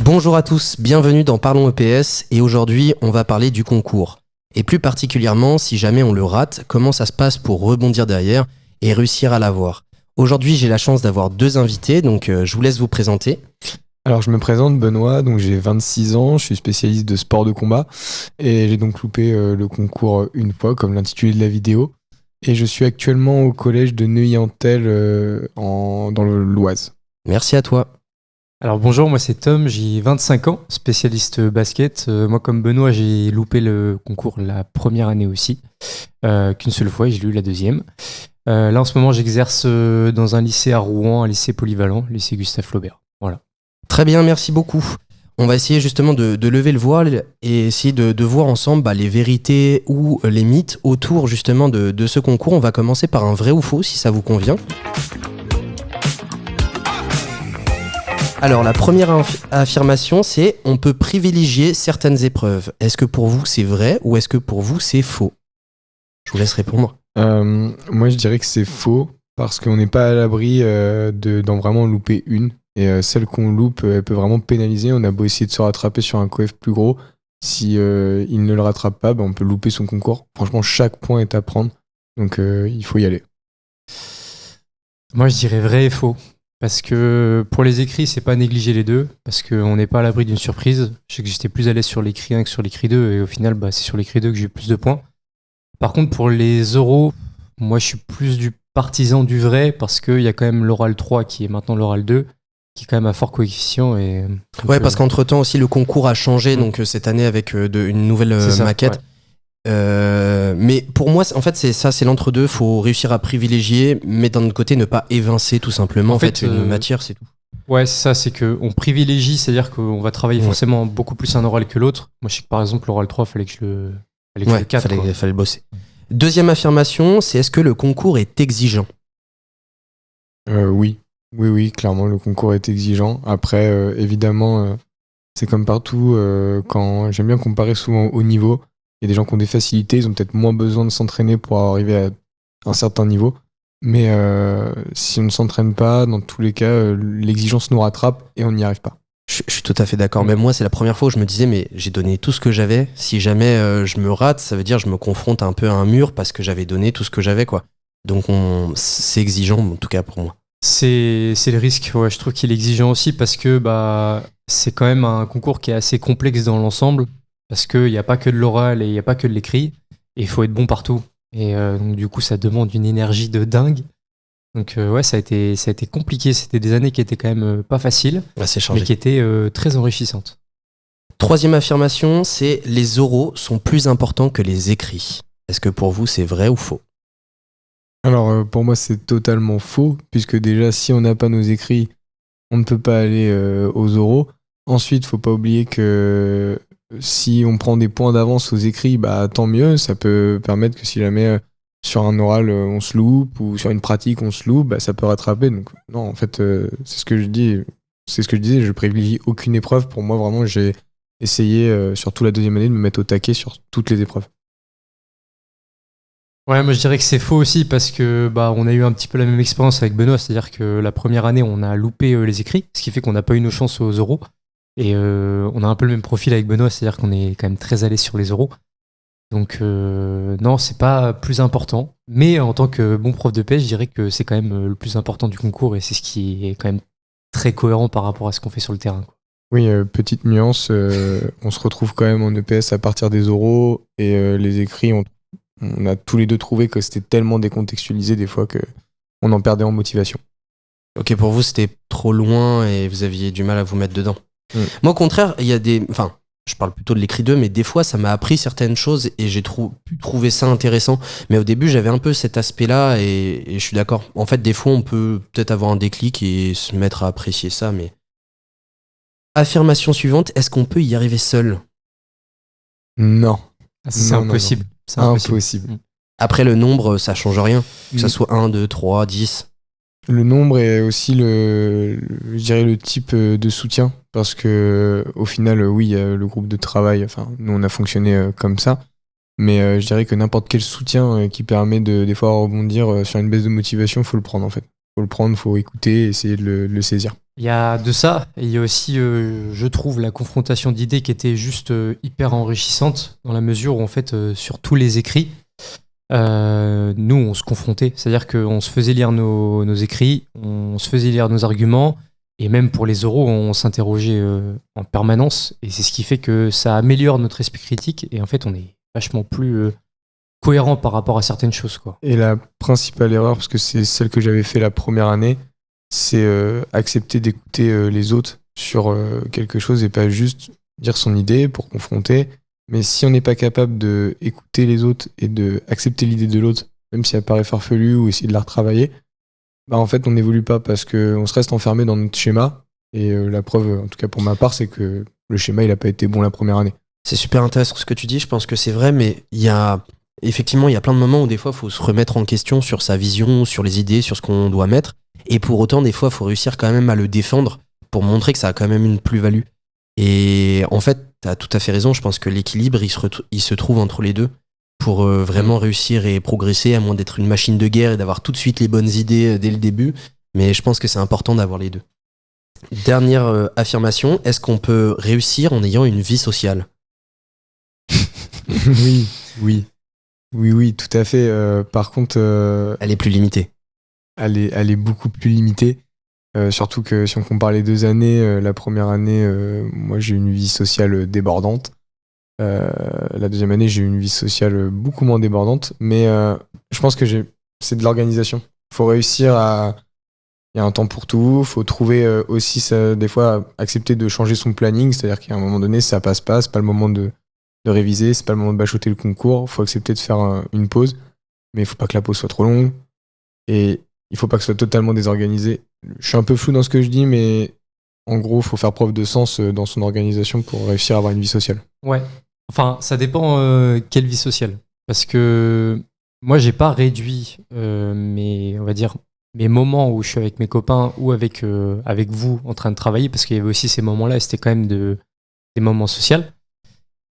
Bonjour à tous, bienvenue dans Parlons EPS et aujourd'hui on va parler du concours. Et plus particulièrement, si jamais on le rate, comment ça se passe pour rebondir derrière et réussir à l'avoir. Aujourd'hui j'ai la chance d'avoir deux invités, donc je vous laisse vous présenter. Alors je me présente Benoît, donc j'ai 26 ans, je suis spécialiste de sport de combat et j'ai donc loupé le concours une fois comme l'intitulé de la vidéo et je suis actuellement au collège de Neuilly-en-Thelle dans l'Oise. Merci à toi. Alors bonjour, moi c'est Tom, j'ai 25 ans, spécialiste basket. Moi comme Benoît, j'ai loupé le concours la première année aussi, qu'une seule fois et j'ai eu la deuxième. Là en ce moment j'exerce dans un lycée à Rouen, un lycée polyvalent, lycée Gustave Flaubert. Voilà. Très bien, merci beaucoup. On va essayer justement de lever le voile et essayer de voir ensemble les vérités ou les mythes autour justement de ce concours. On va commencer par un vrai ou faux si ça vous convient. Alors la première affirmation c'est on peut privilégier certaines épreuves. Est-ce que pour vous c'est vrai ou est-ce que pour vous c'est faux? Je vous laisse répondre. Moi je dirais que c'est faux parce qu'on n'est pas à l'abri d'en vraiment louper une. Et celle qu'on loupe, elle peut vraiment pénaliser. On a beau essayer de se rattraper sur un coef plus gros. Si il ne le rattrape pas, on peut louper son concours. Franchement, chaque point est à prendre. Donc il faut y aller. Moi je dirais vrai et faux. Parce que pour les écrits, c'est pas négliger les deux. Parce qu'on n'est pas à l'abri d'une surprise. Je sais que j'étais plus à l'aise sur l'écrit 1 que sur l'écrit 2. Et au final, c'est sur l'écrit 2 que j'ai eu plus de points. Par contre, pour les oraux, moi je suis plus du partisan du vrai. Parce qu'il y a quand même l'oral 3 qui est maintenant l'oral 2. Qui est quand même à fort coefficient. Ouais, parce qu'entre-temps aussi, le concours a changé, donc cette année avec une nouvelle maquette. Ouais. Mais pour moi, en fait, c'est l'entre-deux. Faut réussir à privilégier, mais d'un autre côté, ne pas évincer tout simplement. En fait, une matière, c'est tout. Ouais, c'est ça, c'est qu'on privilégie, c'est-à-dire qu'on va travailler forcément beaucoup plus un oral que l'autre. Moi, je sais que par exemple, l'oral 3, fallait que je le 4. Fallait le bosser. Deuxième affirmation, c'est est-ce que le concours est exigeant? Oui. Oui, clairement, le concours est exigeant. Après, évidemment, c'est comme partout. Quand j'aime bien comparer souvent au niveau. Il y a des gens qui ont des facilités, ils ont peut-être moins besoin de s'entraîner pour arriver à un certain niveau. Mais si on ne s'entraîne pas, dans tous les cas, l'exigence nous rattrape et on n'y arrive pas. Je suis tout à fait d'accord. Même moi, c'est la première fois où je me disais, mais j'ai donné tout ce que j'avais. Si jamais je me rate, ça veut dire que je me confronte un peu à un mur parce que j'avais donné tout ce que j'avais, quoi. Donc c'est exigeant, en tout cas pour moi. C'est le risque, ouais, je trouve qu'il est exigeant aussi parce que c'est quand même un concours qui est assez complexe dans l'ensemble parce qu'il n'y a pas que de l'oral et il n'y a pas que de l'écrit et il faut être bon partout. Et donc du coup ça demande une énergie de dingue. Donc ouais, ça a été compliqué, c'était des années qui étaient quand même pas faciles, mais qui étaient très enrichissantes. Troisième affirmation, c'est les oraux sont plus importants que les écrits. Est-ce que pour vous c'est vrai ou faux? Alors pour moi c'est totalement faux, puisque déjà si on n'a pas nos écrits, on ne peut pas aller aux oraux. Ensuite, faut pas oublier que si on prend des points d'avance aux écrits, tant mieux, ça peut permettre que si jamais sur un oral on se loupe ou sur une pratique on se loupe, ça peut rattraper. Donc non, en fait, c'est ce que je dis, c'est ce que je disais, je privilégie aucune épreuve. Pour moi vraiment, j'ai essayé surtout la deuxième année de me mettre au taquet sur toutes les épreuves. Ouais, moi je dirais que c'est faux aussi parce que on a eu un petit peu la même expérience avec Benoît, c'est-à-dire que la première année on a loupé les écrits, ce qui fait qu'on n'a pas eu nos chances aux oraux. Et on a un peu le même profil avec Benoît, c'est-à-dire qu'on est quand même très allé sur les oraux. Donc non, c'est pas plus important. Mais en tant que bon prof de PS, je dirais que c'est quand même le plus important du concours et c'est ce qui est quand même très cohérent par rapport à ce qu'on fait sur le terrain, quoi. Oui, petite nuance, on se retrouve quand même en EPS à partir des oraux et les écrits, on a tous les deux trouvé que c'était tellement décontextualisé des fois qu'on en perdait en motivation. Ok, pour vous c'était trop loin et vous aviez du mal à vous mettre dedans. Moi au contraire, il y a des... Enfin, je parle plutôt de l'écrit 2, mais des fois ça m'a appris certaines choses et j'ai pu trouver ça intéressant. Mais au début j'avais un peu cet aspect-là et je suis d'accord. En fait, des fois on peut peut-être avoir un déclic et se mettre à apprécier ça, mais... Affirmation suivante, est-ce qu'on peut y arriver seul? Non. C'est impossible. Non. C'est impossible. Après, le nombre, ça change rien. Que ça soit 1, 2, 3, 10. Le nombre est aussi je dirais le type de soutien. Parce que au final, oui, il y a le groupe de travail. Enfin, nous, on a fonctionné comme ça. Mais je dirais que n'importe quel soutien qui permet des fois rebondir sur une baisse de motivation, faut le prendre en fait. Faut le prendre, faut écouter et essayer de le saisir. Il y a de ça, et il y a aussi, je trouve, la confrontation d'idées qui était juste hyper enrichissante, dans la mesure où, en fait, sur tous les écrits, nous, on se confrontait. C'est-à-dire qu'on se faisait lire nos écrits, on se faisait lire nos arguments, et même pour les oraux, on s'interrogeait en permanence, et c'est ce qui fait que ça améliore notre esprit critique, et en fait, on est vachement plus cohérent par rapport à certaines choses, quoi. Et la principale erreur, parce que c'est celle que j'avais fait la première année, c'est accepter d'écouter les autres sur quelque chose et pas juste dire son idée pour confronter. Mais si on n'est pas capable d'écouter les autres et d'accepter l'idée de l'autre, même si elle paraît farfelue ou essayer de la retravailler, bah en fait on n'évolue pas parce qu'on se reste enfermé dans notre schéma. Et la preuve, en tout cas pour ma part, c'est que le schéma il n'a pas été bon la première année. C'est super intéressant ce que tu dis, je pense que c'est vrai, mais effectivement, il y a plein de moments où des fois, il faut se remettre en question sur sa vision, sur les idées, sur ce qu'on doit mettre. Et pour autant, des fois, il faut réussir quand même à le défendre pour montrer que ça a quand même une plus-value. Et en fait, tu as tout à fait raison. Je pense que l'équilibre, il se trouve entre les deux pour vraiment réussir et progresser, à moins d'être une machine de guerre et d'avoir tout de suite les bonnes idées dès le début. Mais je pense que c'est important d'avoir les deux. Dernière affirmation, est-ce qu'on peut réussir en ayant une vie sociale ? Oui, tout à fait. Par contre, Elle est plus limitée. elle est beaucoup plus limitée. Surtout que si on compare les 2 années, la première année, moi j'ai eu une vie sociale débordante. La deuxième année, j'ai eu une vie sociale beaucoup moins débordante. Mais je pense que c'est de l'organisation. Il faut réussir à... Il y a un temps pour tout. Il faut trouver aussi, des fois, accepter de changer son planning. C'est-à-dire qu'à un moment donné, ça passe pas. C'est pas le moment de réviser. C'est pas le moment de bachoter le concours. Il faut accepter de faire une pause. Mais il faut pas que la pause soit trop longue. Et il faut pas que ce soit totalement désorganisé. Je suis un peu flou dans ce que je dis, mais en gros, il faut faire preuve de sens dans son organisation pour réussir à avoir une vie sociale. Ouais. Enfin, ça dépend quelle vie sociale. Parce que moi, j'ai pas réduit on va dire, mes moments où je suis avec mes copains ou avec vous en train de travailler, parce qu'il y avait aussi ces moments-là, et c'était quand même des moments sociaux.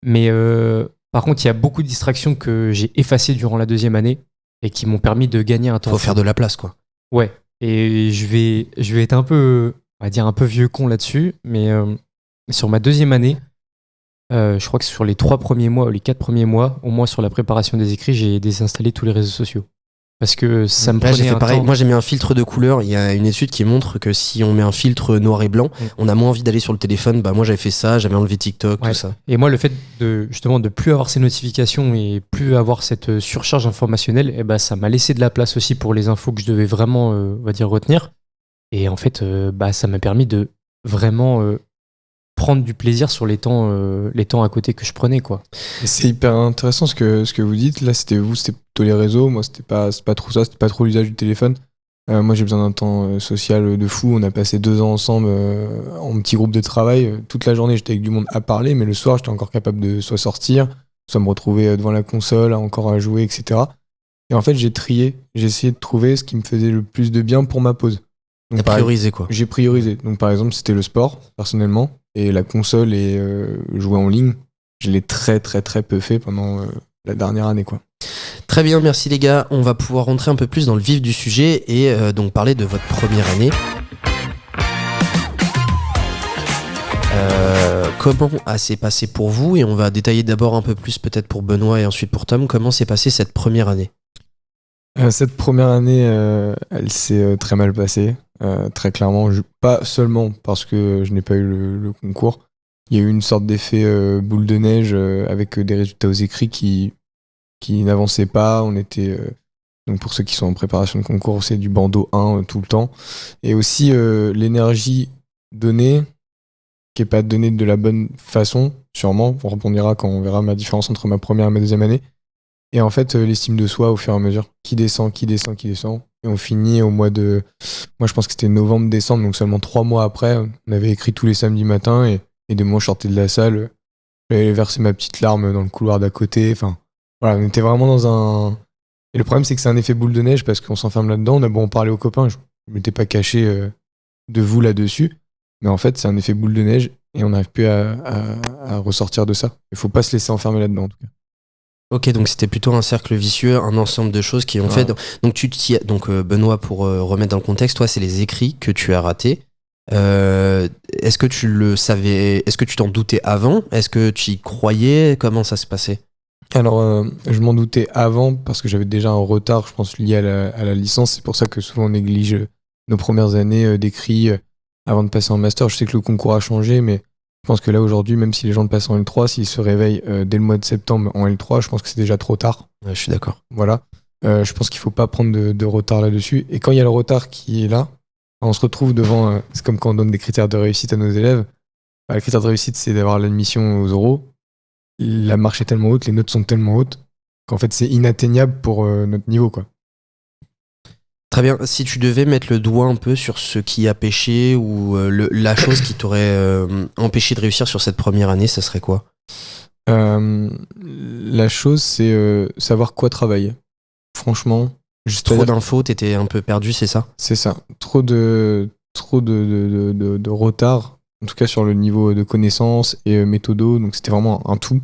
Mais par contre, il y a beaucoup de distractions que j'ai effacées durant la deuxième année et qui m'ont permis de gagner un temps. Faut faire de la place, quoi. Ouais. Et je vais être un peu, on va dire, un peu vieux con là-dessus, mais sur ma deuxième année, je crois que sur les 3 premiers mois ou les 4 premiers mois, au moins sur la préparation des écrits, j'ai désinstallé tous les réseaux sociaux. Parce que ça me prenait un pareil. temps. Moi, j'ai mis un filtre de couleur. Il y a une étude qui montre que si on met un filtre noir et blanc, on a moins envie d'aller sur le téléphone. Bah, moi, j'avais fait ça, j'avais enlevé TikTok, tout ça. Et moi, le fait de plus avoir ces notifications et plus avoir cette surcharge informationnelle, ça m'a laissé de la place aussi pour les infos que je devais vraiment, on va dire, retenir. Et en fait, ça m'a permis de vraiment prendre du plaisir sur les temps à côté que je prenais, quoi. Et c'est hyper intéressant ce que vous dites. Là, c'était plutôt les réseaux. Moi, c'était pas trop ça. C'était pas trop l'usage du téléphone. Moi, j'ai besoin d'un temps social de fou. On a passé 2 ans ensemble en petit groupe de travail. Toute la journée, j'étais avec du monde à parler, mais le soir, j'étais encore capable de soit sortir, soit me retrouver devant la console, encore à jouer, etc. Et en fait, j'ai trié. J'ai essayé de trouver ce qui me faisait le plus de bien pour ma pause. T'as priorisé, quoi. J'ai priorisé. Donc, par exemple, c'était le sport, personnellement. Et la console et jouer en ligne, je l'ai très très très peu fait pendant la dernière année, quoi. Très bien, merci les gars. On va pouvoir rentrer un peu plus dans le vif du sujet et donc parler de votre première année. Comment s'est passé pour vous? Et on va détailler d'abord un peu plus peut-être pour Benoît et ensuite pour Tom. Comment s'est passée cette première année? Cette première année, elle s'est très mal passée. Très clairement, pas seulement parce que je n'ai pas eu le concours. Il y a eu une sorte d'effet boule de neige avec des résultats aux écrits qui n'avançaient pas. On était, donc pour ceux qui sont en préparation de concours, c'est du bandeau 1 tout le temps. Et aussi l'énergie donnée, qui n'est pas donnée de la bonne façon, sûrement. On rebondira quand on verra ma différence entre ma première et ma deuxième année. Et en fait, l'estime de soi, au fur et à mesure, qui descend. Et on finit au mois de... Moi, je pense que c'était novembre-décembre, donc seulement 3 mois après. On avait écrit tous les samedis matins, et des mois, je sortais de la salle. J'avais versé ma petite larme dans le couloir d'à côté. Enfin, voilà, on était vraiment dans un... Et le problème, c'est que c'est un effet boule de neige, parce qu'on s'enferme là-dedans. On a beau en parler aux copains, je ne m'étais pas caché de vous là-dessus. Mais en fait, c'est un effet boule de neige, et on n'arrive plus à ressortir de ça. Il ne faut pas se laisser enfermer là-dedans, en tout cas. Ok, donc c'était plutôt un cercle vicieux, un ensemble de choses qui ont fait. Donc Benoît, pour remettre dans le contexte, toi, c'est les écrits que tu as ratés. Est-ce que tu le savais? Est-ce que tu t'en doutais avant? Est-ce que tu y croyais? Comment ça se passait? Alors, je m'en doutais avant parce que j'avais déjà un retard, je pense, lié à la licence. C'est pour ça que souvent on néglige nos premières années d'écrit avant de passer en master. Je sais que le concours a changé, mais je pense que là, aujourd'hui, même si les gens le passent en L3, s'ils se réveillent dès le mois de septembre en L3, je pense que c'est déjà trop tard. Ouais, je suis d'accord. Voilà. Je pense qu'il faut pas prendre de retard là-dessus. Et quand il y a le retard qui est là, on se retrouve devant... c'est comme quand on donne des critères de réussite à nos élèves. Le critère de réussite, c'est d'avoir l'admission aux oraux. La marche est tellement haute, les notes sont tellement hautes qu'en fait c'est inatteignable pour notre niveau, quoi. Très bien. Si tu devais mettre le doigt un peu sur ce qui a péché ou la chose qui t'aurait empêché de réussir sur cette première année, ça serait quoi? La chose, c'est savoir quoi travailler. Franchement, Trop d'infos, t'étais un peu perdu, c'est ça? c'est ça. Trop de retard, en tout cas sur le niveau de connaissances et méthodo, donc c'était vraiment un tout.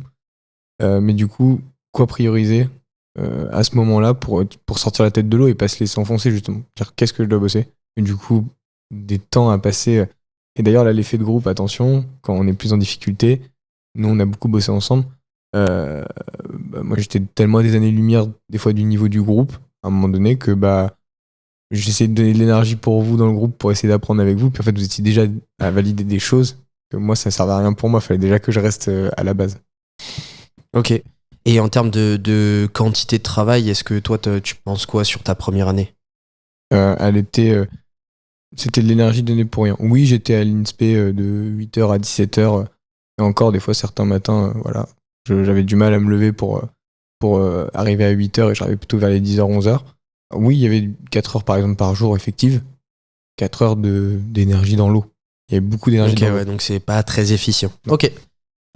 Mais du coup, quoi prioriser à ce moment-là pour sortir la tête de l'eau et pas se laisser enfoncer, justement. Dire qu'est-ce que je dois bosser? Et du coup, des temps à passer. Et d'ailleurs, là, l'effet de groupe, attention, quand on est plus en difficulté, nous, on a beaucoup bossé ensemble. Moi, j'étais tellement à des années-lumière, des fois, du niveau du groupe, à un moment donné, que j'essayais de donner de l'énergie pour vous dans le groupe pour essayer d'apprendre avec vous. Puis en fait, vous étiez déjà à valider des choses que moi, ça servait à rien pour moi. Il fallait déjà que je reste à la base. Ok. Et en termes de quantité de travail, est-ce que toi, tu penses quoi sur ta première année? Elle était... c'était de l'énergie donnée pour rien. Oui, j'étais à l'INSPE de 8h à 17h. Et encore, des fois, certains matins, voilà, j'avais du mal à me lever pour arriver à 8h et j'arrivais plutôt vers les 10h, 11h. Oui, il y avait 4 heures, par exemple, par jour effectives. 4 heures d'énergie dans l'eau. Il y avait beaucoup d'énergie dans l'eau. Ouais, donc c'est pas très efficient. Non. Ok.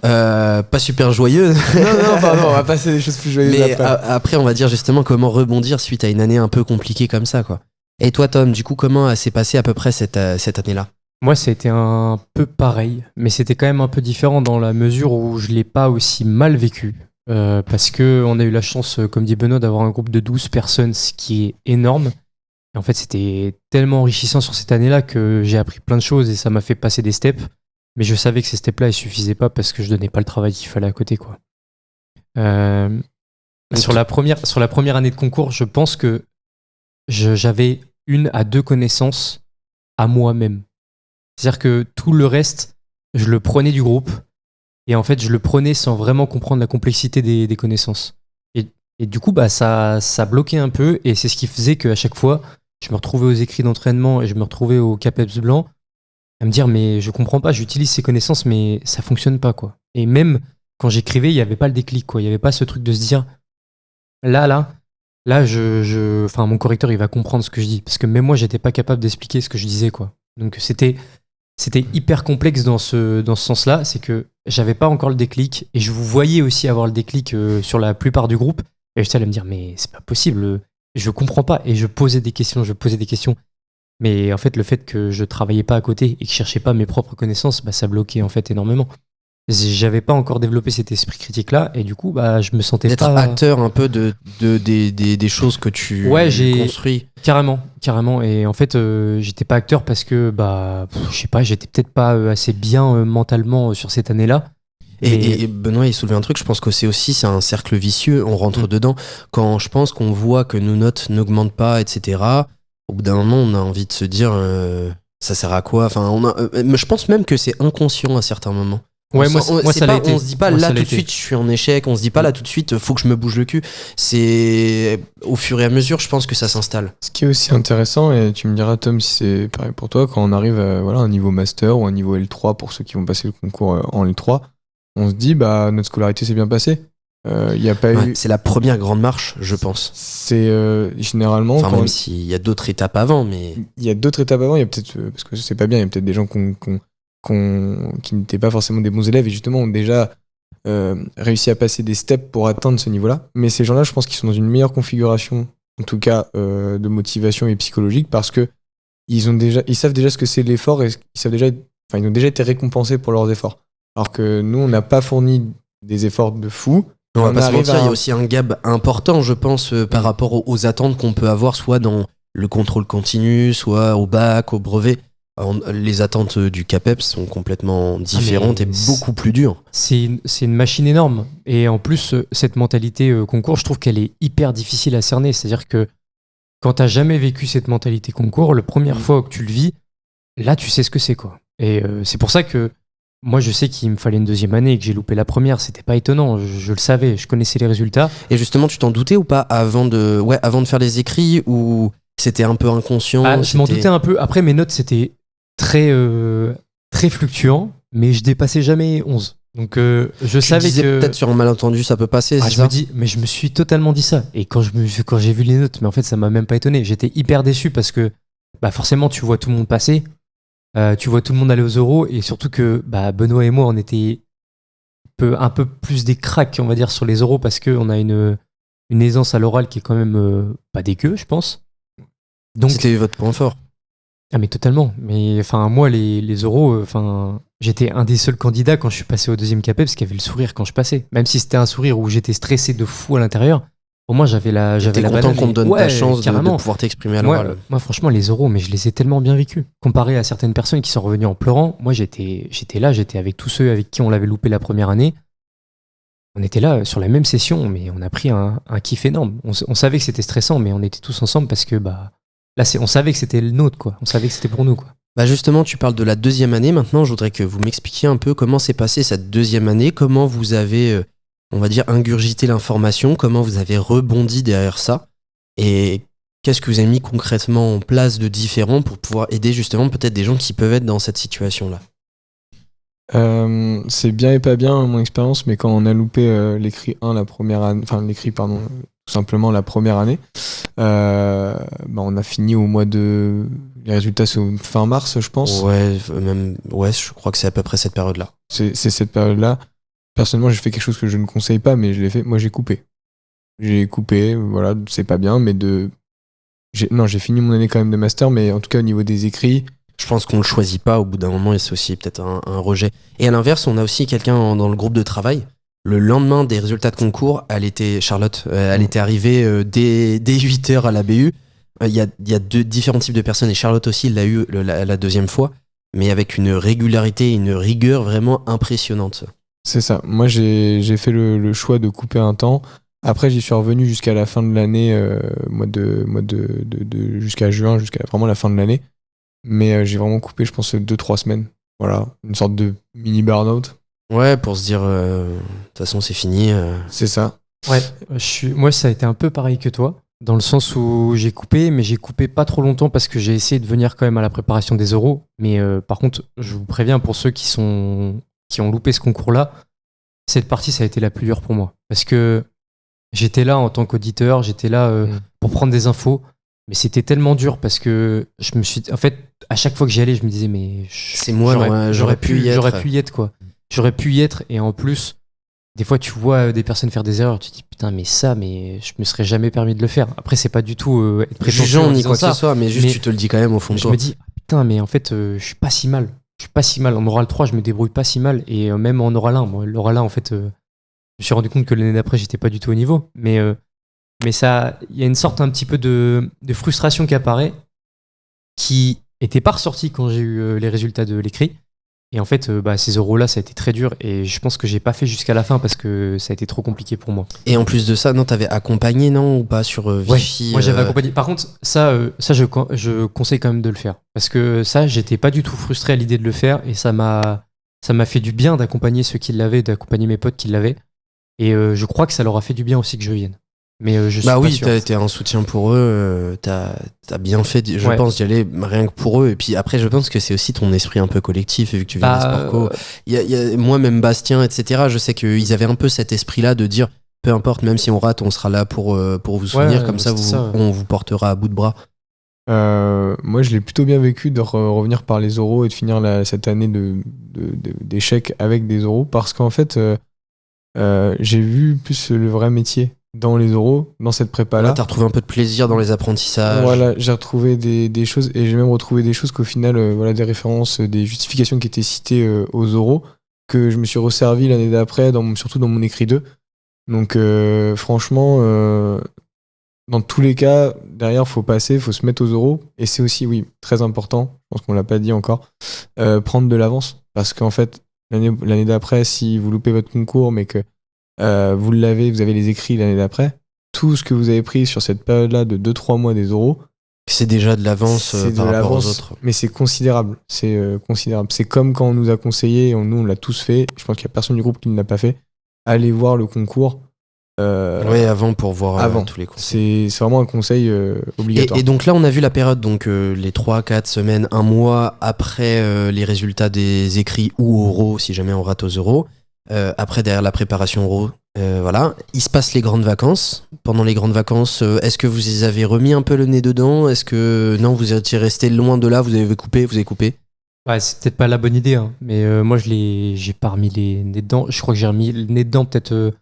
Pas super joyeux. Non, pardon, on va passer des choses plus joyeuses Mais après. après, on va dire justement comment rebondir suite à une année un peu compliquée comme ça, quoi. Et toi, Tom, du coup, comment s'est passé à peu près cette année-là? Moi, c'était un peu pareil, mais c'était quand même un peu différent dans la mesure où je l'ai pas aussi mal vécu. Parce que on a eu la chance, comme dit Benoît, d'avoir un groupe de 12 personnes, ce qui est énorme. Et en fait, c'était tellement enrichissant sur cette année-là que j'ai appris plein de choses et ça m'a fait passer des steps. Mais je savais que ces steps-là, ils suffisaient pas parce que je donnais pas le travail qu'il fallait à côté, quoi. Sur la première année de concours, je pense que j'avais 1 à 2 connaissances à moi-même. C'est-à-dire que tout le reste, je le prenais du groupe et en fait, je le prenais sans vraiment comprendre la complexité des connaissances. Et du coup, ça bloquait un peu et c'est ce qui faisait qu'à chaque fois, je me retrouvais aux écrits d'entraînement et je me retrouvais au CAPEPS blanc à me dire mais je comprends pas, j'utilise ces connaissances mais ça fonctionne pas, quoi. Et même quand j'écrivais, il y avait pas le déclic, quoi. Il y avait pas ce truc de se dire là enfin mon correcteur il va comprendre ce que je dis parce que même moi j'étais pas capable d'expliquer ce que je disais, quoi. Donc c'était hyper complexe dans ce sens-là, c'est que j'avais pas encore le déclic et je vous voyais aussi avoir le déclic sur la plupart du groupe et j'étais allé me dire mais c'est pas possible, je comprends pas et je posais des questions. Mais en fait, le fait que je travaillais pas à côté et que je cherchais pas mes propres connaissances, ça bloquait en fait énormément. J'avais pas encore développé cet esprit critique-là et du coup, je me sentais D'être pas... acteur un peu des choses que tu construis. Carrément. Et en fait, j'étais pas acteur parce que, je sais pas, j'étais peut-être pas assez bien mentalement sur cette année-là. Et Benoît, il soulevait un truc, je pense que c'est un cercle vicieux, on rentre dedans. Quand je pense qu'on voit que nos notes n'augmentent pas, etc., au bout d'un moment, on a envie de se dire ça sert à quoi? Enfin, je pense même que c'est inconscient à certains moments. Ouais, moi ça l'a été. On se dit pas là tout de suite je suis en échec, on se dit pas là tout de suite faut que je me bouge le cul. C'est au fur et à mesure, je pense que ça s'installe. Ce qui est aussi intéressant, et tu me diras Tom si c'est pareil pour toi, quand on arrive à un niveau master ou un niveau L3 pour ceux qui vont passer le concours en L3, on se dit notre scolarité s'est bien passée. Y a pas eu... C'est la première grande marche, je pense. C'est généralement... Enfin, même s'il y a d'autres étapes avant, mais... Il y a d'autres étapes avant, il y a peut-être... parce que c'est pas bien, il y a peut-être des gens qui n'étaient pas forcément des bons élèves et justement ont déjà réussi à passer des steps pour atteindre ce niveau-là. Mais ces gens-là, je pense qu'ils sont dans une meilleure configuration, en tout cas de motivation et psychologique, parce que ils savent déjà ce que c'est l'effort et ils ont déjà été récompensés pour leurs efforts. Alors que nous, on n'a pas fourni des efforts de fou. On va pas se mentir, il y a aussi un gap important, je pense, par rapport aux attentes qu'on peut avoir, soit dans le contrôle continu, soit au bac, au brevet. les attentes du CAPEPS sont complètement différentes et beaucoup plus dures. C'est une machine énorme. Et en plus, cette mentalité concours, je trouve qu'elle est hyper difficile à cerner. C'est-à-dire que quand tu n'as jamais vécu cette mentalité concours, la première fois que tu le vis, là, tu sais ce que c'est, quoi. Et c'est pour ça que moi, je sais qu'il me fallait une deuxième année et que j'ai loupé la première. C'était pas étonnant. Je le savais. Je connaissais les résultats. Et justement, tu t'en doutais ou pas avant de faire les écrits, ou c'était un peu inconscient? Je m'en doutais un peu. Après, mes notes, c'était très fluctuant, mais je dépassais jamais 11. Donc je savais que peut-être sur un malentendu ça peut passer. Je me dis, mais je me suis totalement dit ça. Et quand j'ai vu les notes, mais en fait ça m'a même pas étonné. J'étais hyper déçu parce que forcément tu vois tout le monde passer, tu vois tout le monde aller aux euros, et surtout que Benoît et moi on était un peu plus des cracks, on va dire, sur les euros, parce qu'on a une aisance à l'oral qui est quand même pas dégueu, je pense. Donc c'était votre point fort. Ah mais totalement. Mais enfin moi les euros, j'étais un des seuls candidats quand je suis passé au deuxième CAPEPS qui avait le sourire quand je passais. Même si c'était un sourire où j'étais stressé de fou à l'intérieur, pour moi j'avais la content qu'on te donne ta chance de pouvoir t'exprimer à l'oral. Moi franchement les euros, mais je les ai tellement bien vécus. Comparé à certaines personnes qui sont revenues en pleurant, moi j'étais avec tous ceux avec qui on l'avait loupé la première année. On était là sur la même session, mais on a pris un kiff énorme. On savait que c'était stressant, mais on était tous ensemble parce que là, on savait que c'était le nôtre, quoi. On savait que c'était pour nous, quoi. Justement, tu parles de la deuxième année. Maintenant, je voudrais que vous m'expliquiez un peu comment s'est passée cette deuxième année, comment vous avez, on va dire, ingurgité l'information, comment vous avez rebondi derrière ça, et qu'est-ce que vous avez mis concrètement en place de différent pour pouvoir aider justement peut-être des gens qui peuvent être dans cette situation-là. C'est bien et pas bien mon expérience, mais quand on a loupé l'écrit 1 la première année, tout simplement la première année, on a fini au mois de... Les résultats c'est fin mars, je pense. Je crois que c'est à peu près cette période-là. C'est cette période-là. Personnellement, j'ai fait quelque chose que je ne conseille pas, mais je l'ai fait. Moi, j'ai coupé. Voilà, c'est pas bien, mais j'ai fini mon année quand même de master, mais en tout cas au niveau des écrits, je pense qu'on le choisit pas au bout d'un moment, et c'est aussi peut-être un rejet. Et à l'inverse, on a aussi quelqu'un dans le groupe de travail. Le lendemain des résultats de concours, Charlotte, elle était arrivée dès 8h à la BU. Il y a deux différents types de personnes, et Charlotte aussi l'a eu la deuxième fois, mais avec une régularité et une rigueur vraiment impressionnante. C'est ça. Moi, j'ai fait le choix de couper un temps. Après, j'y suis revenu jusqu'à la fin de l'année, jusqu'à juin, jusqu'à vraiment la fin de l'année. Mais j'ai vraiment coupé, je pense, 2-3 semaines. Voilà, une sorte de mini burn-out. Ouais, pour se dire, de toute façon, c'est fini. C'est ça. Ouais, moi, ça a été un peu pareil que toi, dans le sens où j'ai coupé, mais j'ai coupé pas trop longtemps parce que j'ai essayé de venir quand même à la préparation des euros. Mais par contre, je vous préviens, pour ceux qui ont loupé ce concours-là, cette partie, ça a été la plus dure pour moi. Parce que j'étais là en tant qu'auditeur, j'étais là pour prendre des infos. Mais c'était tellement dur parce que je me suis... En fait, à chaque fois que j'y allais, je me disais, mais... C'est moi, j'aurais pu y être. J'aurais pu y être, quoi. J'aurais pu y être. Et en plus, des fois, tu vois des personnes faire des erreurs. Tu te dis, putain, mais je me serais jamais permis de le faire. Après, c'est pas du tout être prétentieux ni quoi que ce soit, mais juste tu te le dis quand même au fond de toi. Je me dis, putain, mais en fait, je suis pas si mal. En oral 3, je me débrouille pas si mal. Et même en oral 1, l'oral 1, en fait, je me suis rendu compte que l'année d'après, j'étais pas du tout au niveau. Mais ça, il y a une sorte un petit peu de frustration qui apparaît, qui était pas ressortie quand j'ai eu les résultats de l'écrit. Et en fait, ces euros-là, ça a été très dur. Et je pense que j'ai pas fait jusqu'à la fin parce que ça a été trop compliqué pour moi. Et en plus de ça, non, t'avais accompagné, non, ou pas sur Vichy? Ouais, moi j'avais accompagné. Par contre, ça je conseille quand même de le faire. Parce que ça, j'étais pas du tout frustré à l'idée de le faire. Et ça m'a fait du bien d'accompagner ceux qui l'avaient, d'accompagner mes potes qui l'avaient. Et je crois que ça leur a fait du bien aussi que je vienne. Mais je suis pas sûr. T'as été un soutien pour eux, t'as bien fait, je pense, d'y aller rien que pour eux. Et puis après, je pense que c'est aussi ton esprit un peu collectif, vu que tu viens des Sportco. Moi, même Bastien, etc., je sais qu'ils avaient un peu cet esprit-là de dire, peu importe, même si on rate, on sera là pour vous soutenir, comme ça, on vous portera à bout de bras. Moi, je l'ai plutôt bien vécu de revenir par les euros et de finir cette année d'échecs avec des euros, parce qu'en fait, j'ai vu plus le vrai métier dans les euros, dans cette prépa-là. T'as retrouvé un peu de plaisir dans les apprentissages. Voilà, j'ai retrouvé des choses, et j'ai même retrouvé des choses qu'au final, des références, des justifications qui étaient citées aux euros, que je me suis resservi l'année d'après, surtout dans mon écrit 2. Donc franchement, dans tous les cas, derrière, faut passer, faut se mettre aux euros. Et c'est aussi, oui, très important, je pense qu'on l'a pas dit encore, prendre de l'avance. Parce qu'en fait, l'année d'après, si vous loupez votre concours, mais que vous l'avez, vous avez les écrits l'année d'après, tout ce que vous avez pris sur cette période-là de 2-3 mois des euros, c'est déjà de l'avance par rapport aux autres. Mais c'est considérable. C'est considérable. C'est comme quand on nous a conseillé, nous on l'a tous fait. Je pense qu'il n'y a personne du groupe qui ne l'a pas fait. Allez voir le concours. Oui, avant pour voir tous les conseils. C'est vraiment un conseil obligatoire. Et donc là, on a vu la période, donc les 3-4 semaines, un mois après les résultats des écrits ou oraux, si jamais on rate aux oraux. Après, derrière la préparation oraux, voilà. Il se passe les grandes vacances. Pendant les grandes vacances, est-ce que vous y avez remis un peu le nez dedans? Est-ce que non, vous étiez resté loin de là, vous avez coupé? Ouais, c'est peut-être pas la bonne idée, hein. Mais moi, j'ai pas remis les nez dedans. Je crois que j'ai remis le nez dedans peut-être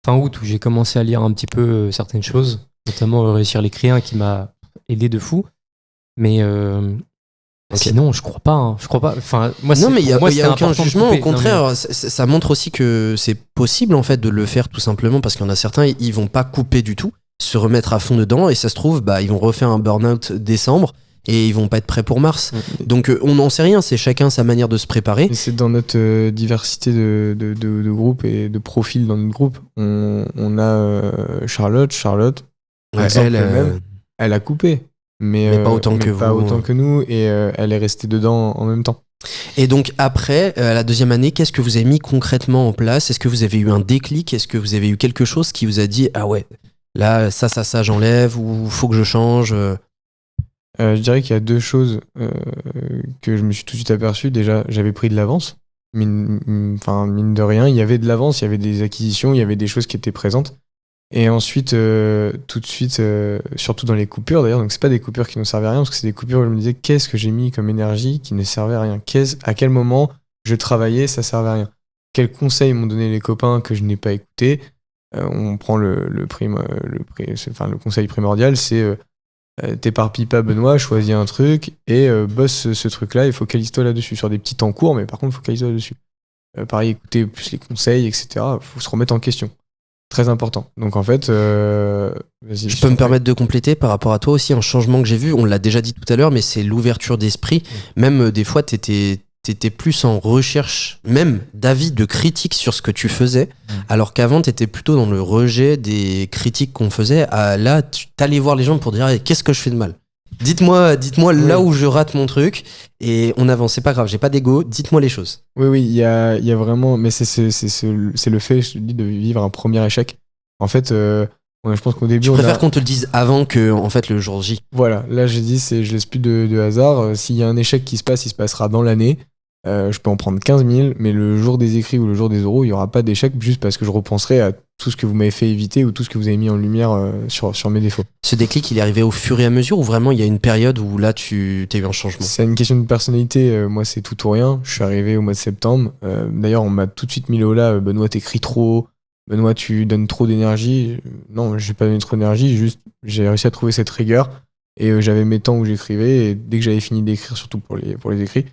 fin août, où j'ai commencé à lire un petit peu certaines choses, notamment Réussir l'écrit 1 qui m'a aidé de fou. Mais sinon, je crois pas. Hein. Je crois pas. Enfin, moi, non, mais il y a aucun jugement. Au contraire, mais... ça montre aussi que c'est possible en fait de le faire tout simplement parce qu'il y en a certains, ils vont pas couper du tout, se remettre à fond dedans et ça se trouve, ils vont refaire un burn-out décembre. Et ils vont pas être prêts pour mars. Donc on n'en sait rien, c'est chacun sa manière de se préparer. Et c'est dans notre diversité de groupes et de profils dans notre groupe. On a Charlotte, Ouais, elle a coupé. Mais pas autant que pas vous. Autant que nous, et elle est restée dedans en même temps. Et donc après, la deuxième année, qu'est-ce que vous avez mis concrètement en place? Est-ce que vous avez eu un déclic? Est-ce que vous avez eu quelque chose qui vous a dit ah ouais, là ça j'enlève ou faut que je change? Je dirais qu'il y a deux choses que je me suis tout de suite aperçu. Déjà, j'avais pris de l'avance. Mine de rien, il y avait de l'avance, il y avait des acquisitions, il y avait des choses qui étaient présentes. Et ensuite, tout de suite, surtout dans les coupures d'ailleurs, donc c'est pas des coupures qui ne servaient à rien, parce que c'est des coupures où je me disais qu'est-ce que j'ai mis comme énergie qui ne servait à rien, à quel moment je travaillais, ça servait à rien. Quels conseils m'ont donné les copains que je n'ai pas écoutés. On prend le conseil primordial, c'est t'éparpilles pas Benoît, choisis un truc et bosse ce truc-là et focalise-toi là-dessus, sur des petits temps courts, mais par contre focalise-toi là-dessus. Pareil, écouter plus les conseils, etc. Faut se remettre en question. Très important. Donc en fait, vas-y. Je peux me permettre de compléter par rapport à toi aussi, un changement que j'ai vu, on l'a déjà dit tout à l'heure, mais c'est l'ouverture d'esprit. Même des fois, t'étais plus en recherche, même d'avis, de critiques sur ce que tu faisais, alors qu'avant, t'étais plutôt dans le rejet des critiques qu'on faisait. Là, t'allais voir les gens pour dire qu'est-ce que je fais de mal? Dites-moi là où je rate mon truc et on avance, c'est pas grave, j'ai pas d'ego, dites-moi les choses. Oui, il y a vraiment, mais c'est le fait, je te dis, de vivre un premier échec. En fait, je pense qu'au début, je préfère qu'on te le dise avant que en fait le jour J. Voilà, là j'ai dit, je laisse plus de hasard. S'il y a un échec qui se passe, il se passera dans l'année. Je peux en prendre 15 000, mais le jour des écrits ou le jour des oraux, il n'y aura pas d'échec juste parce que je repenserai à tout ce que vous m'avez fait éviter ou tout ce que vous avez mis en lumière sur mes défauts. Ce déclic, il est arrivé au fur et à mesure ou vraiment il y a une période où là tu as eu un changement? C'est une question de personnalité. Moi, c'est tout ou rien. Je suis arrivé au mois de septembre. D'ailleurs, on m'a tout de suite mis le haut là. Benoît, t'écris trop. Benoît, tu donnes trop d'énergie. Non, j'ai pas donné trop d'énergie. Juste, j'ai réussi à trouver cette rigueur. Et j'avais mes temps où j'écrivais. Et dès que j'avais fini d'écrire, surtout pour les écrits,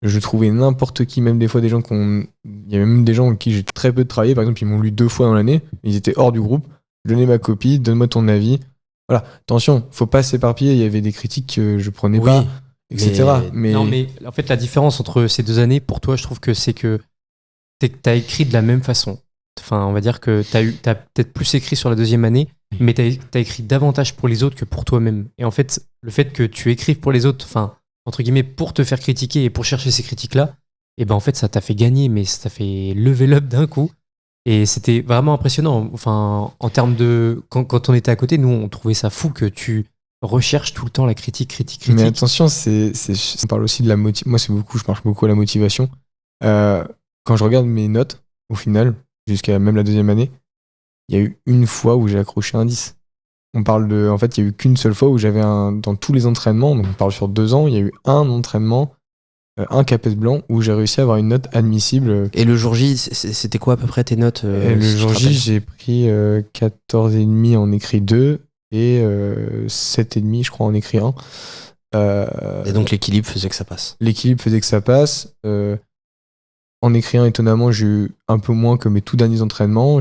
je trouvais n'importe qui, même des fois des gens il y avait même des gens avec qui j'ai très peu travaillé, par exemple ils m'ont lu 2 fois dans l'année, ils étaient hors du groupe, je donnais ma copie, donne-moi ton avis. Voilà, attention, faut pas s'éparpiller, il y avait des critiques que je prenais pas, etc. Mais... Non, mais en fait la différence entre ces 2 années, pour toi, je trouve que c'est que t'as écrit de la même façon. Enfin, on va dire que t'as peut-être plus écrit sur la deuxième année, mais t'as écrit davantage pour les autres que pour toi-même. Et en fait, le fait que tu écrives pour les autres, enfin, entre guillemets, pour te faire critiquer et pour chercher ces critiques-là, et ben en fait, ça t'a fait gagner, mais ça t'a fait level up d'un coup. Et c'était vraiment impressionnant. Enfin, en termes de... Quand on était à côté, nous, on trouvait ça fou que tu recherches tout le temps la critique. Mais attention, on parle aussi de la motivation. Moi, je marche beaucoup à la motivation. Quand je regarde mes notes, au final, jusqu'à même la deuxième année, il y a eu une fois où j'ai accroché un 10. On parle de... En fait, il y a eu qu'une seule fois où j'avais dans tous les entraînements, donc on parle sur 2 ans, il y a eu un entraînement, un capes blanc, où j'ai réussi à avoir une note admissible. Et le jour J, c'était quoi à peu près tes notes le jour J, j'ai pris 14,5 en écrit 2 et 7,5, je crois, en écrit 1. Et donc l'équilibre faisait que ça passe. L'équilibre faisait que ça passe. En écrit 1, étonnamment, j'ai eu un peu moins que mes tout derniers entraînements.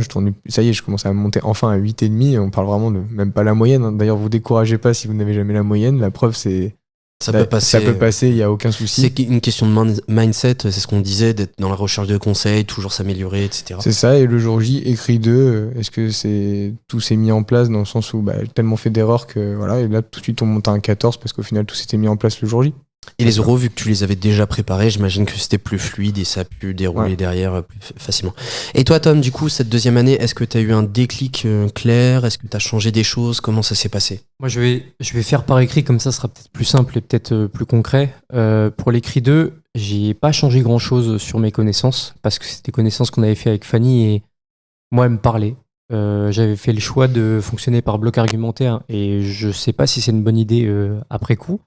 Ça y est, je commence à monter enfin à 8,5. On parle vraiment de même pas la moyenne, hein. D'ailleurs, vous découragez pas si vous n'avez jamais la moyenne. La preuve, c'est Ça peut passer. Ça peut passer, il n'y a aucun souci. C'est une question de mindset, c'est ce qu'on disait, d'être dans la recherche de conseils, toujours s'améliorer, etc. C'est ça, et le jour J, écrit 2, est-ce que tout s'est mis en place dans le sens où j'ai tellement fait d'erreurs que voilà, et là tout de suite on monte à un 14 parce qu'au final tout s'était mis en place le jour J. Et les oraux, vu que tu les avais déjà préparés, j'imagine que c'était plus fluide et ça a pu dérouler derrière plus facilement. Et toi, Tom, du coup, cette deuxième année, est-ce que tu as eu un déclic clair? Est-ce que tu as changé des choses? Comment ça s'est passé? Moi, je vais faire par écrit, comme ça sera peut-être plus simple et peut-être plus concret. Pour l'écrit 2, j'ai pas changé grand-chose sur mes connaissances, parce que c'était des connaissances qu'on avait fait avec Fanny et moi, elle me parlait. J'avais fait le choix de fonctionner par bloc argumentaire et je sais pas si c'est une bonne idée après coup.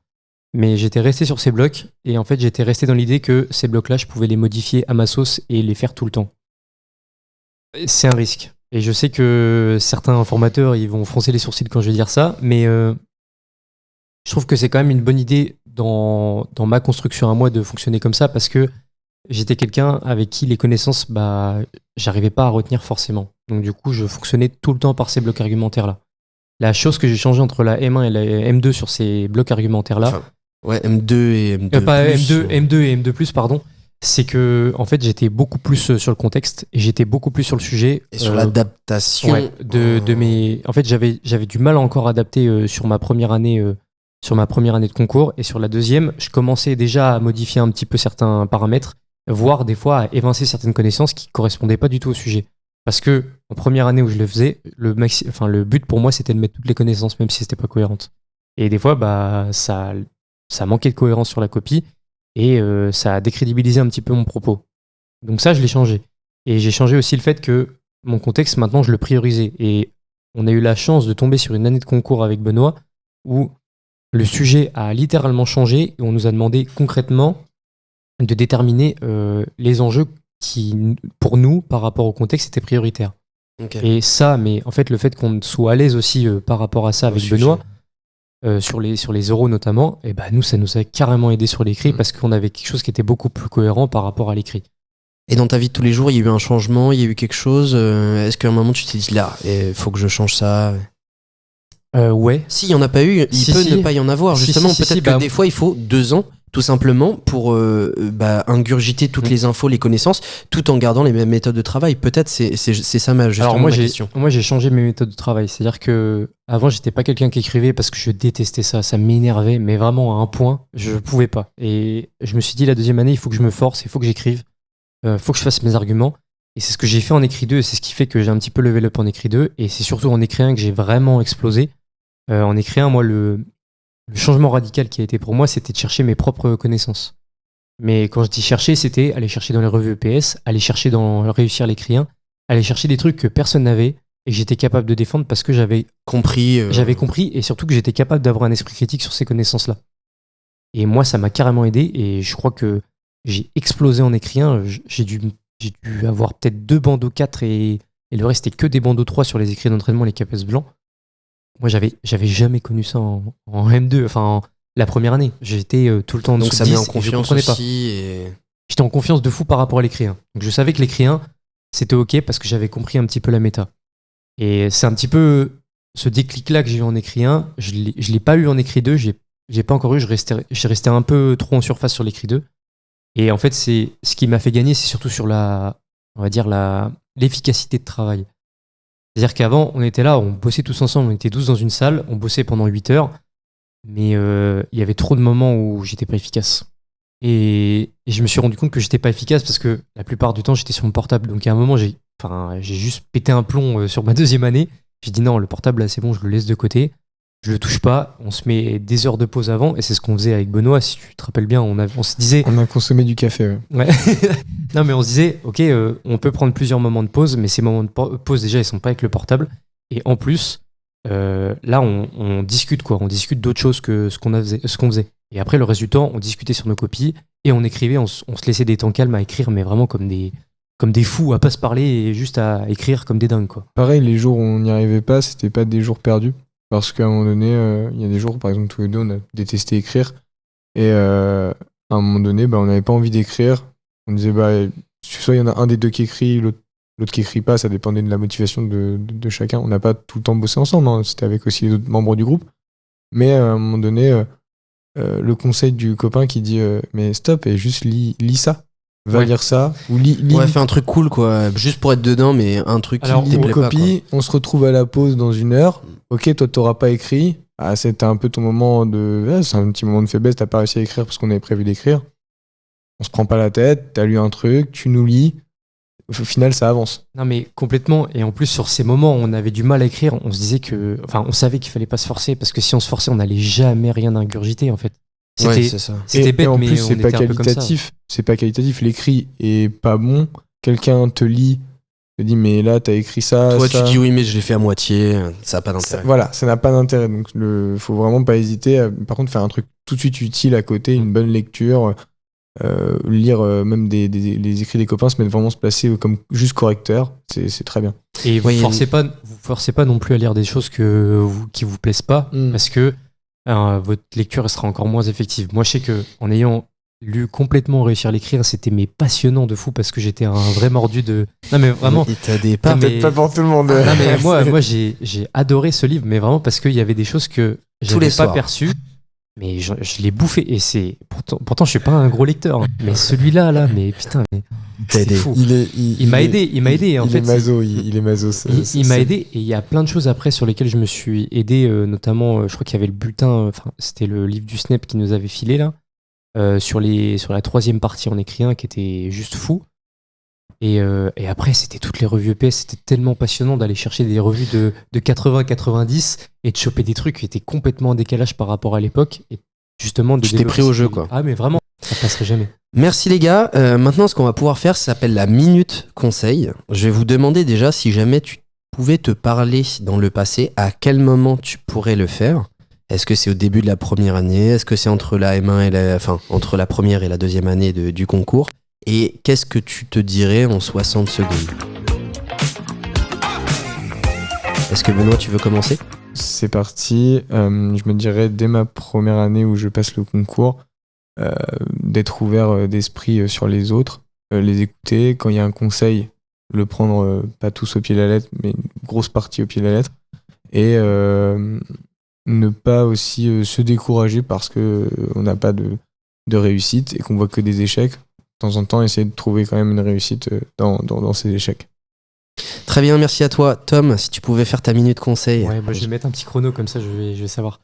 Mais j'étais resté sur ces blocs, et en fait j'étais resté dans l'idée que ces blocs-là, je pouvais les modifier à ma sauce et les faire tout le temps. C'est un risque. Et je sais que certains formateurs, ils vont froncer les sourcils quand je vais dire ça, mais je trouve que c'est quand même une bonne idée dans ma construction à moi de fonctionner comme ça, parce que j'étais quelqu'un avec qui les connaissances, j'arrivais pas à retenir forcément. Donc du coup, je fonctionnais tout le temps par ces blocs argumentaires-là. La chose que j'ai changé entre la M1 et la M2 sur ces blocs argumentaires-là, Enfin, ouais, M2 et M2+. pas M2 et M2+, pardon. C'est que, en fait, j'étais beaucoup plus sur le contexte et j'étais beaucoup plus sur le sujet. Et sur l'adaptation. Ouais, de mes. En fait, j'avais du mal à encore adapter sur ma première année de concours. Et sur la deuxième, je commençais déjà à modifier un petit peu certains paramètres, voire des fois à évincer certaines connaissances qui correspondaient pas du tout au sujet. Parce que en première année où je le faisais, le but pour moi, c'était de mettre toutes les connaissances, même si c'était pas cohérente. Et des fois, ça manquait de cohérence sur la copie et ça a décrédibilisé un petit peu mon propos. Donc ça, je l'ai changé. Et j'ai changé aussi le fait que mon contexte, maintenant, je le priorisais. Et on a eu la chance de tomber sur une année de concours avec Benoît où le sujet a littéralement changé et on nous a demandé concrètement de déterminer les enjeux qui, pour nous, par rapport au contexte, étaient prioritaires. Okay. Et ça, mais en fait, le fait qu'on soit à l'aise aussi par rapport à ça avec Benoît, sur les oraux notamment, et nous, ça nous a carrément aidé sur l'écrit parce qu'on avait quelque chose qui était beaucoup plus cohérent par rapport à l'écrit. Et dans ta vie de tous les jours, il y a eu un changement, il y a eu quelque chose. Est-ce qu'à un moment, tu t'es dit là, il faut que je change ça? Ouais. Si, il n'y en a pas eu, il peut ne pas y en avoir. Justement, peut-être que des fois, il faut 2 ans, tout simplement, pour ingurgiter toutes les infos, les connaissances, tout en gardant les mêmes méthodes de travail. Peut-être c'est ça ma question. Moi, j'ai changé mes méthodes de travail. C'est-à-dire que avant, j'étais pas quelqu'un qui écrivait parce que je détestais ça. Ça m'énervait, mais vraiment à un point, je pouvais pas. Et je me suis dit, la deuxième année, il faut que je me force, il faut que j'écrive, il faut que je fasse mes arguments. Et c'est ce que j'ai fait en écrit 2, et c'est ce qui fait que j'ai un petit peu level up en écrit 2. Et c'est surtout en écrit 1 que j'ai vraiment explosé. En écrit 1, moi, le changement radical qui a été pour moi, c'était de chercher mes propres connaissances. Mais quand je dis chercher, c'était aller chercher dans les revues EPS, aller chercher dans Réussir l'écrit 1, aller chercher des trucs que personne n'avait et que j'étais capable de défendre parce que j'avais compris et surtout que j'étais capable d'avoir un esprit critique sur ces connaissances-là. Et moi, ça m'a carrément aidé et je crois que j'ai explosé en écrit 1. J'ai dû avoir peut-être 2 bandeaux 4 et le reste, c'était que des bandeaux 3 sur les écrits d'entraînement, les CAPES blancs. Moi, j'avais jamais connu ça en M2, enfin la première année. J'étais tout le temps en dessous de 10. Donc ça met en confiance aussi. J'étais en confiance de fou par rapport à l'écrit 1. Donc je savais que l'écrit 1, c'était OK parce que j'avais compris un petit peu la méta. Et c'est un petit peu ce déclic-là que j'ai eu en écrit 1. Je l'ai pas eu en écrit 2. J'ai pas encore eu. J'ai resté un peu trop en surface sur l'écrit 2. Et en fait, c'est ce qui m'a fait gagner, c'est surtout sur l'efficacité de travail. C'est-à-dire qu'avant, on était là, on bossait tous ensemble, on était 12 dans une salle, on bossait pendant 8 heures, mais il y avait trop de moments où j'étais pas efficace. Et je me suis rendu compte que j'étais pas efficace parce que la plupart du temps, j'étais sur mon portable. Donc à un moment, j'ai juste pété un plomb sur ma deuxième année. J'ai dit non, le portable, là, c'est bon, je le laisse de côté. Je le touche pas, on se met des heures de pause avant, et c'est ce qu'on faisait avec Benoît, si tu te rappelles bien, on se disait... On a consommé du café, ouais. Non, mais on se disait, ok, on peut prendre plusieurs moments de pause, mais ces moments de pause, déjà, ils sont pas avec le portable, et en plus, là, on discute, quoi, on discute d'autres choses que ce qu'on faisait. Et après, le reste du temps, on discutait sur nos copies, et on écrivait, on se laissait des temps calmes à écrire, mais vraiment comme des fous, à pas se parler, et juste à écrire comme des dingues, quoi. Pareil, les jours où on n'y arrivait pas, c'était pas des jours perdus. Parce qu'à un moment donné, il y a des jours, par exemple, tous les deux, on a détesté écrire. Et à un moment donné, on n'avait pas envie d'écrire. On disait, si soit il y en a un des deux qui écrit, l'autre qui écrit pas, ça dépendait de la motivation de chacun. On n'a pas tout le temps bossé ensemble, hein. C'était avec aussi les autres membres du groupe. Mais à un moment donné, le conseil du copain qui dit mais stop, et juste lis ça. Va lire ça. Ou lis. Ouais, fais un truc cool, quoi. Juste pour être dedans, mais un truc qui te plaît pas, quoi. On se retrouve à la pause dans 1 heure. Ok, toi, t'auras pas écrit. Ah, c'était un peu ton moment c'est un petit moment de faiblesse, t'as pas réussi à écrire parce qu'on avait prévu d'écrire. On se prend pas la tête, t'as lu un truc, tu nous lis. Au final, ça avance. Non, mais complètement. Et en plus, sur ces moments où on avait du mal à écrire, on se disait on savait qu'il fallait pas se forcer parce que si on se forçait, on n'allait jamais rien ingurgiter, en fait. C'est ça. C'était bête, et en mais plus, on c'est pas était un peu comme ça. qualitatif. C'est pas qualitatif. L'écrit est pas bon. Quelqu'un te lit, te dit, mais là, t'as écrit ça. Toi, ça. tu dis oui, mais je l'ai fait à moitié. Ça n'a pas d'intérêt. Voilà, ça n'a pas d'intérêt. Donc, faut vraiment pas hésiter à, par contre, faire un truc tout de suite utile à côté, une bonne lecture. Lire même les écrits des copains, vraiment se placer comme juste correcteur, c'est très bien. Et vous forcez pas non plus à lire des choses qui vous plaisent pas, parce que votre lecture elle sera encore moins effective. Moi, je sais que en ayant lu complètement Réussir à l'écrire, c'était passionnant de fou parce que j'étais un vrai mordu de. Non mais vraiment. Il t'a des pas. Peut-être pas pour tout le monde. Non mais moi j'ai adoré ce livre, mais vraiment parce qu'il y avait des choses que j'avais pas perçues. Mais je l'ai bouffé et c'est pourtant je suis pas un gros lecteur, hein. Mais celui-là mais putain, mais c'est fou. Il m'a aidé en fait. Il est maso. Il m'a aidé et il y a plein de choses après sur lesquelles je me suis aidé, notamment je crois qu'il y avait le bulletin, c'était le livre du SNEP qui nous avait filé là, sur la 3e partie en écrit un qui était juste fou. Et après, c'était toutes les revues EPS. C'était tellement passionnant d'aller chercher des revues de 80-90 et de choper des trucs qui étaient complètement en décalage par rapport à l'époque. Et justement, tu t'es pris au jeu, quoi. Ah, mais vraiment, ça passerait jamais. Merci les gars. Maintenant, ce qu'on va pouvoir faire, ça s'appelle la minute conseil. Je vais vous demander déjà si jamais tu pouvais te parler dans le passé, à quel moment tu pourrais le faire. Est-ce que c'est au début de la première année? Est-ce que c'est entre la M1 et entre la première et la deuxième année du concours? Et qu'est-ce que tu te dirais en 60 secondes? Est-ce que Benoît, tu veux commencer? C'est parti. Je me dirais dès ma première année où je passe le concours, d'être ouvert d'esprit sur les autres, les écouter. Quand il y a un conseil, le prendre pas tous au pied de la lettre, mais une grosse partie au pied de la lettre. Et ne pas aussi se décourager parce qu'on n'a pas de réussite et qu'on voit que des échecs. De temps en temps, essayer de trouver quand même une réussite dans ces échecs. Très bien, merci à toi. Tom, si tu pouvais faire ta minute conseil. Ouais, moi je vais mettre un petit chrono, comme ça je vais savoir.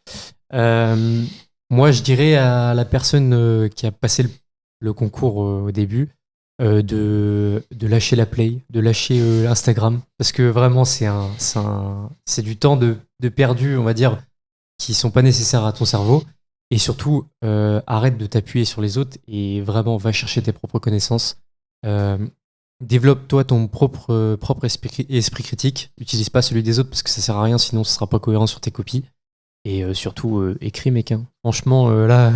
Moi, je dirais à la personne qui a passé le concours au début de lâcher la play, de lâcher Instagram, parce que vraiment c'est du temps de perdu, on va dire, qui sont pas nécessaires à ton cerveau. Et surtout, arrête de t'appuyer sur les autres et vraiment va chercher tes propres connaissances. Développe-toi ton propre esprit critique. Utilise pas celui des autres parce que ça sert à rien, sinon ce sera pas cohérent sur tes copies. Et surtout, écris, mec. Hein. Franchement, là,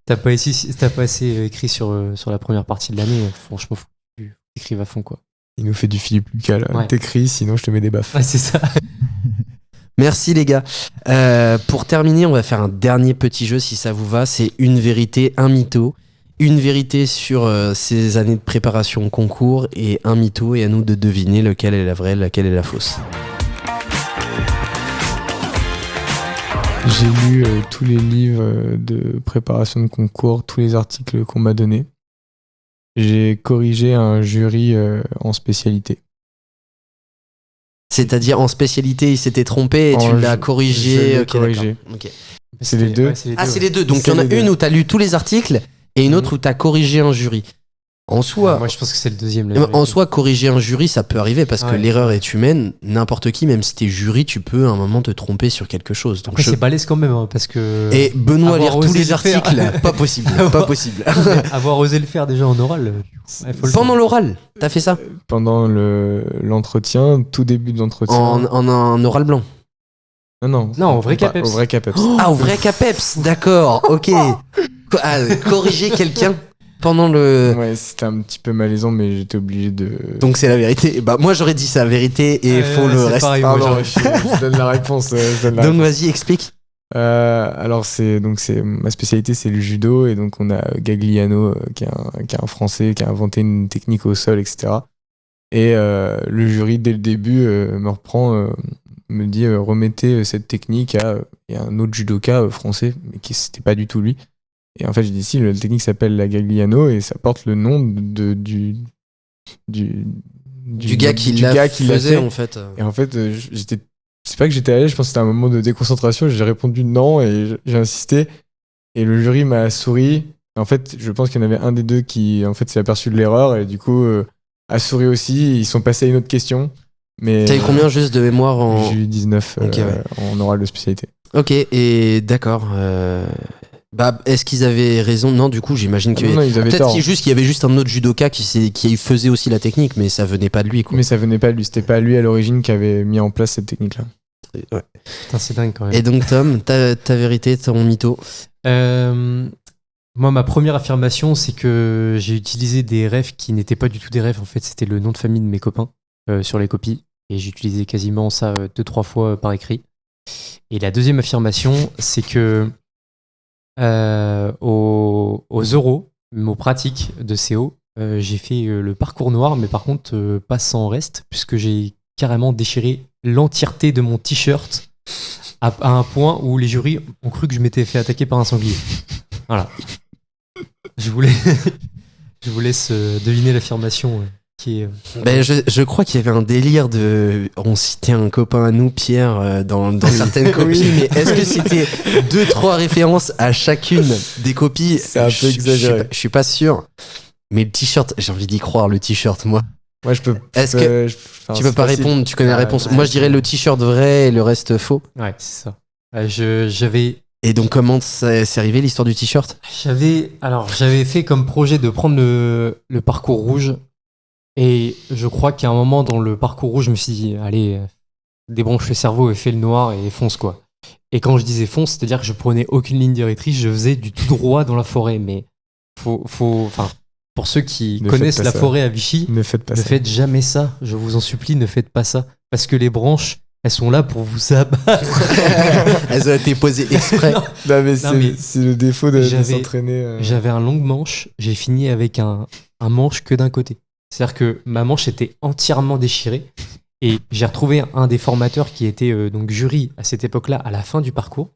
t'as pas assez écrit sur la première partie de l'année. Franchement, faut que tu écrives à fond, quoi. Il nous fait du Philippe Lucas, là. Ouais. T'écris, sinon je te mets des baffes. Ouais, c'est ça. Merci les gars. Pour terminer, on va faire un dernier petit jeu si ça vous va. C'est une vérité, un mytho. Une vérité sur ces années de préparation au concours et un mytho, et à nous de deviner lequel est la vraie, laquelle est la fausse. J'ai lu tous les livres de préparation de concours, tous les articles qu'on m'a donnés. J'ai corrigé un jury en spécialité. C'est-à-dire en spécialité, il s'était trompé et tu l'as corrigé. Je l'ai corrigé. Okay. C'est les deux. C'est les deux. Donc il y en a une où tu as lu tous les articles et une autre où tu as corrigé un jury. En soi, moi je pense que c'est le deuxième. En soi, corriger un jury, ça peut arriver parce que l'erreur est humaine. N'importe qui, même si t'es jury, tu peux à un moment te tromper sur quelque chose. Donc après, c'est balèze quand même, hein, parce que. Et Benoît lire tous les articles, pas possible, pas possible. Avoir osé le faire déjà en oral. Pendant l'oral, t'as fait ça? Pendant l'entretien, tout début de l'entretien. En un oral blanc. Non, au vrai CAPEPS. Au vrai CAPEPS. Au vrai CAPEPS, d'accord, ok. Corriger quelqu'un pendant le... Ouais, c'était un petit peu malaisant, mais j'étais obligé de... Donc c'est la vérité. Bah moi j'aurais dit c'est la vérité et faut le reste. Pareil, je donne la réponse. Donc vas-y, explique. Alors ma spécialité, c'est le judo, et donc on a Gagliano qui est un Français qui a inventé une technique au sol, etc. Et le jury dès le début me dit remettez cette technique à un autre judoka français, mais qui c'était pas du tout lui. Et en fait j'ai dit si, la technique s'appelle la Gagliano et ça porte le nom du gars qui l'a fait en fait. Et en fait c'est pas que j'étais à l'aise, je pense que c'était un moment de déconcentration, j'ai répondu non et j'ai insisté, et le jury m'a souri. En fait je pense qu'il y en avait un des deux qui en fait s'est aperçu de l'erreur et du coup a souri aussi. Ils sont passés à une autre question. Mais t'as eu combien juste de mémoire en... J'ai eu 19 en oral de spécialité. Ok, et d'accord. Est-ce qu'ils avaient raison? Non, du coup, j'imagine que. Non, ils avaient peut-être tort. qu'il y avait juste un autre judoka qui faisait aussi la technique, mais ça venait pas de lui, quoi. Mais ça venait pas de lui. C'était pas lui à l'origine qui avait mis en place cette technique-là. Ouais. Putain, c'est dingue quand même. Et donc, Tom, ta vérité, ton mytho? Moi, ma première affirmation, c'est que j'ai utilisé des refs qui n'étaient pas du tout des refs. En fait, c'était le nom de famille de mes copains sur les copies. Et j'ai utilisé quasiment ça 2-3 fois par écrit. Et la deuxième affirmation, c'est que aux euros, aux pratiques de CO, j'ai fait le parcours noir, mais par contre, pas sans reste, puisque j'ai carrément déchiré l'entièreté de mon t-shirt à un point où les jurys ont cru que je m'étais fait attaquer par un sanglier. Voilà. Je vous laisse deviner l'affirmation qui est. Je crois qu'il y avait un délire de. On citait un copain à nous, Pierre, dans certaines copies, mais est-ce que c'était 2-3 références à chacune des copies? C'est un peu exagéré. Je suis pas sûr. Mais le t-shirt, j'ai envie d'y croire, le t-shirt, moi. Moi, je peux. Est-ce que tu peux pas répondre? Tu connais la réponse. Moi, je dirais le t-shirt vrai et le reste faux. Ouais, c'est ça. J'avais. Et donc, comment c'est arrivé l'histoire du t-shirt? J'avais fait comme projet de prendre le parcours rouge. Et je crois qu'à un moment dans le parcours rouge, je me suis dit, allez, débranche le cerveau et fais le noir et fonce, quoi. Et quand je disais fonce, c'est-à-dire que je prenais aucune ligne directrice, je faisais du tout droit dans la forêt. Mais pour ceux qui connaissent la forêt à Vichy, ne faites jamais ça. Je vous en supplie, ne faites pas ça. Parce que les branches, elles sont là pour vous abattre. Elles ont été posées exprès. Non, mais c'est le défaut de s'entraîner. J'avais un long manche, j'ai fini avec un manche que d'un côté. C'est-à-dire que ma manche était entièrement déchirée. Et j'ai retrouvé un des formateurs qui était donc jury à cette époque-là, à la fin du parcours.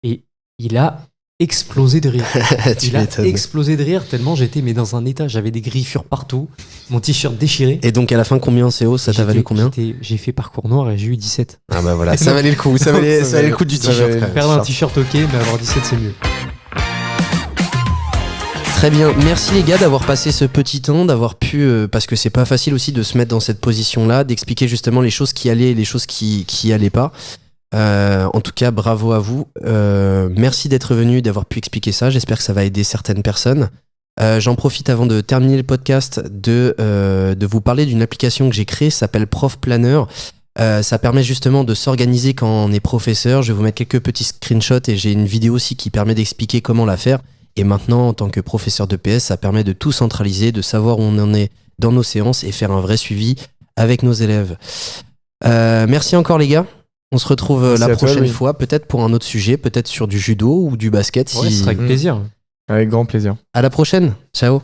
Et il a explosé de rire. Explosé de rire tellement j'étais dans un état. J'avais des griffures partout, mon t-shirt déchiré. Et donc à la fin, combien en CO? Ça t'a valu combien? J'ai fait parcours noir et j'ai eu 17. Ah bah voilà, ça valait le coup. Ça valait le coup du t-shirt. Perdre un t-shirt, ok, mais avoir 17, c'est mieux. Très bien, merci les gars d'avoir passé ce petit temps, d'avoir pu, parce que c'est pas facile aussi de se mettre dans cette position-là, d'expliquer justement les choses qui allaient et les choses qui allaient pas. En tout cas, bravo à vous. Merci d'être venu, d'avoir pu expliquer ça. J'espère que ça va aider certaines personnes. J'en profite avant de terminer le podcast de vous parler d'une application que j'ai créée, ça s'appelle Prof Planner. Ça permet justement de s'organiser quand on est professeur. Je vais vous mettre quelques petits screenshots et j'ai une vidéo aussi qui permet d'expliquer comment la faire. Et maintenant, en tant que professeur de PS, ça permet de tout centraliser, de savoir où on en est dans nos séances et faire un vrai suivi avec nos élèves. Merci encore les gars. On se retrouve la prochaine fois, peut-être pour un autre sujet, peut-être sur du judo ou du basket. Ouais, ce sera avec plaisir. Avec grand plaisir. À la prochaine. Ciao.